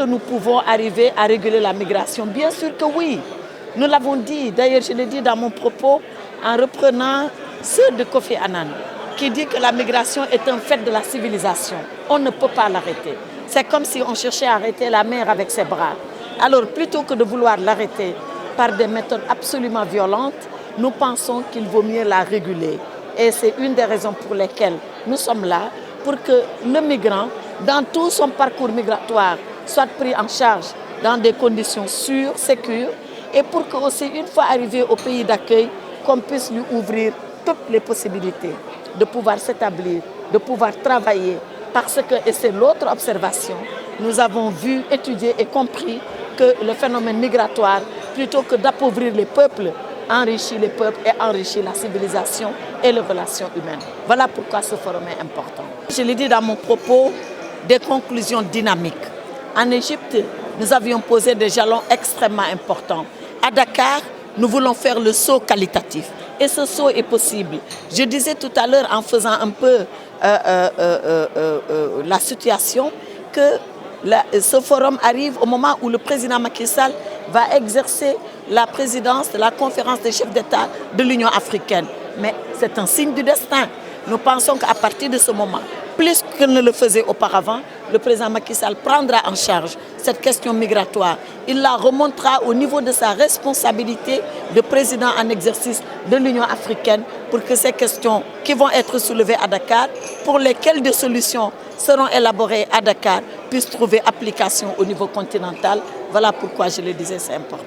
nous pouvons arriver à réguler la migration? Bien sûr que oui. Nous l'avons dit, d'ailleurs je l'ai dit dans mon propos en reprenant ceux de Kofi Annan, qui dit que la migration est un fait de la civilisation. On ne peut pas l'arrêter. C'est comme si on cherchait à arrêter la mer avec ses bras. Alors plutôt que de vouloir l'arrêter par des méthodes absolument violentes, nous pensons qu'il vaut mieux la réguler. Et c'est une des raisons pour lesquelles nous sommes là, pour que le migrant, dans tout son parcours migratoire, soit pris en charge dans des conditions sûres, sécures, et pour que aussi, une fois arrivé au pays d'accueil, qu'on puisse lui ouvrir toutes les possibilités de pouvoir s'établir, de pouvoir travailler. Parce que, et c'est l'autre observation, nous avons vu, étudié et compris que le phénomène migratoire, plutôt que d'appauvrir les peuples, enrichit les peuples et enrichit la civilisation et les relations humaines. Voilà pourquoi ce forum est important. Je l'ai dit dans mon propos, des conclusions dynamiques. En Égypte, nous avions posé des jalons extrêmement importants. À Dakar, nous voulons faire le saut qualitatif. Et ce saut est possible. Je disais tout à l'heure, en faisant un peu la situation, que ce forum arrive au moment où le président Macky Sall va exercer la présidence de la conférence des chefs d'État de l'Union africaine. Mais c'est un signe du destin. Nous pensons qu'à partir de ce moment, plus qu'il ne le faisait auparavant, le président Macky Sall prendra en charge cette question migratoire. Il la remontera au niveau de sa responsabilité de président en exercice de l'Union africaine pour que ces questions qui vont être soulevées à Dakar, pour lesquelles des solutions seront élaborées à Dakar, puissent trouver application au niveau continental. Voilà pourquoi je le disais, c'est important.